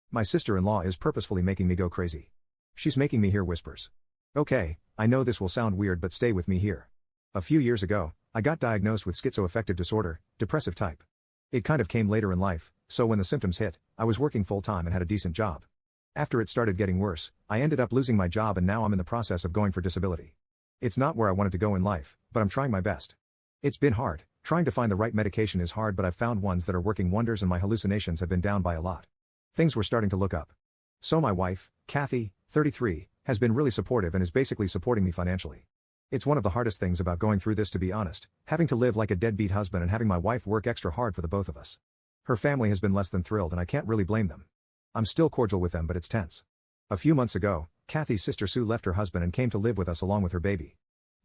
My sister-in-law is purposefully making me go crazy. She's making me hear whispers. Okay, I know this will sound weird but stay with me here. A few years ago, I got diagnosed with schizoaffective disorder, depressive type. It kind of came later in life, so when the symptoms hit, I was working full-time and had a decent job. After it started getting worse, I ended up losing my job and now I'm in the process of going for disability. It's not where I wanted to go in life, but I'm trying my best. It's been hard. Trying to find the right medication is hard, but I've found ones that are working wonders and my hallucinations have been down by a lot. Things were starting to look up. So my wife, Kathy, 33, has been really supportive and is basically supporting me financially. It's one of the hardest things about going through this, to be honest, having to live like a deadbeat husband and having my wife work extra hard for the both of us. Her family has been less than thrilled and I can't really blame them. I'm still cordial with them, but it's tense. A few months ago, Kathy's sister Sue left her husband and came to live with us along with her baby.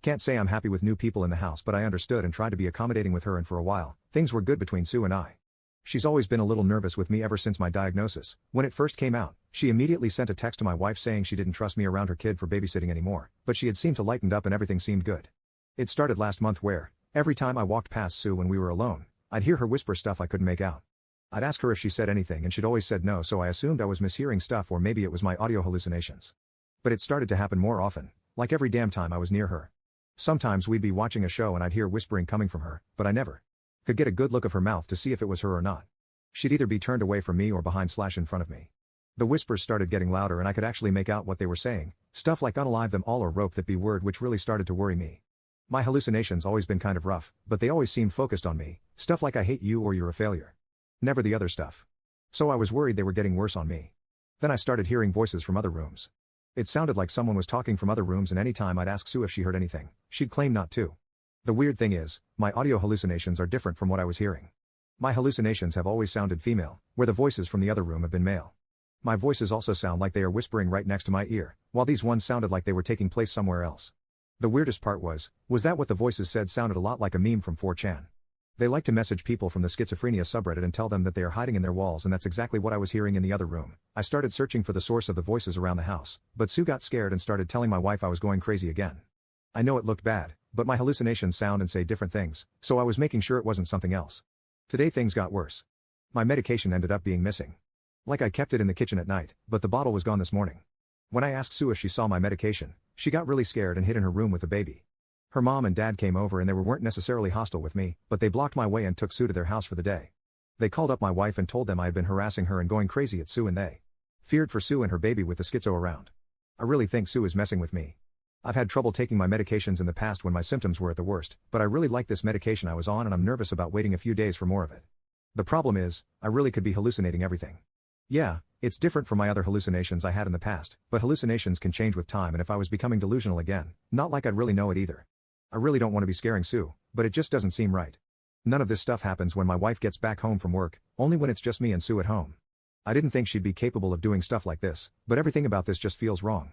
Can't say I'm happy with new people in the house, but I understood and tried to be accommodating with her, and for a while, things were good between Sue and I. She's always been a little nervous with me ever since my diagnosis. When it first came out, she immediately sent a text to my wife saying she didn't trust me around her kid for babysitting anymore, but she had seemed to lighten up and everything seemed good. It started last month where, every time I walked past Sue when we were alone, I'd hear her whisper stuff I couldn't make out. I'd ask her if she said anything and she'd always said no, so I assumed I was mishearing stuff or maybe it was my audio hallucinations. But it started to happen more often, like every damn time I was near her. Sometimes we'd be watching a show and I'd hear whispering coming from her, but I never could get a good look of her mouth to see if it was her or not. She'd either be turned away from me or behind/in front of me. The whispers started getting louder and I could actually make out what they were saying, stuff like unalive them all or rope that B word, which really started to worry me. My hallucinations always been kind of rough, but they always seemed focused on me, stuff like I hate you or you're a failure. Never the other stuff. So I was worried they were getting worse on me. Then I started hearing voices from other rooms. It sounded like someone was talking from other rooms, and any time I'd ask Sue if she heard anything, she'd claim not to. The weird thing is, my audio hallucinations are different from what I was hearing. My hallucinations have always sounded female, where the voices from the other room have been male. My voices also sound like they are whispering right next to my ear, while these ones sounded like they were taking place somewhere else. The weirdest part was that what the voices said sounded a lot like a meme from 4chan. They like to message people from the schizophrenia subreddit and tell them that they are hiding in their walls, and that's exactly what I was hearing in the other room. I started searching for the source of the voices around the house, but Sue got scared and started telling my wife I was going crazy again. I know it looked bad, but my hallucinations sound and say different things, so I was making sure it wasn't something else. Today things got worse. My medication ended up being missing. Like I kept it in the kitchen at night, but the bottle was gone this morning. When I asked Sue if she saw my medication, she got really scared and hid in her room with the baby. Her mom and dad came over and they weren't necessarily hostile with me, but they blocked my way and took Sue to their house for the day. They called up my wife and told them I had been harassing her and going crazy at Sue, and they feared for Sue and her baby with the schizo around. I really think Sue is messing with me. I've had trouble taking my medications in the past when my symptoms were at the worst, but I really like this medication I was on and I'm nervous about waiting a few days for more of it. The problem is, I really could be hallucinating everything. Yeah, it's different from my other hallucinations I had in the past, but hallucinations can change with time, and if I was becoming delusional again, not like I'd really know it either. I really don't want to be scaring Sue, but it just doesn't seem right. None of this stuff happens when my wife gets back home from work, only when it's just me and Sue at home. I didn't think she'd be capable of doing stuff like this, but everything about this just feels wrong.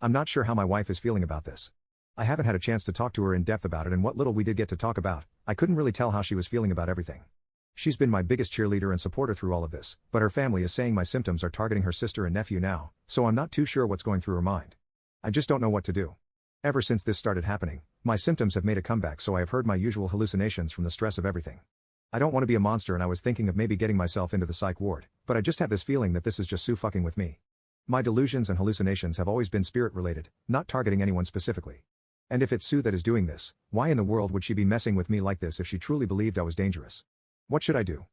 I'm not sure how my wife is feeling about this. I haven't had a chance to talk to her in depth about it, and what little we did get to talk about, I couldn't really tell how she was feeling about everything. She's been my biggest cheerleader and supporter through all of this, but her family is saying my symptoms are targeting her sister and nephew now, so I'm not too sure what's going through her mind. I just don't know what to do. Ever since this started happening, my symptoms have made a comeback, so I have heard my usual hallucinations from the stress of everything. I don't want to be a monster, and I was thinking of maybe getting myself into the psych ward, but I just have this feeling that this is just Sue fucking with me. My delusions and hallucinations have always been spirit-related, not targeting anyone specifically. And if it's Sue that is doing this, why in the world would she be messing with me like this if she truly believed I was dangerous? What should I do?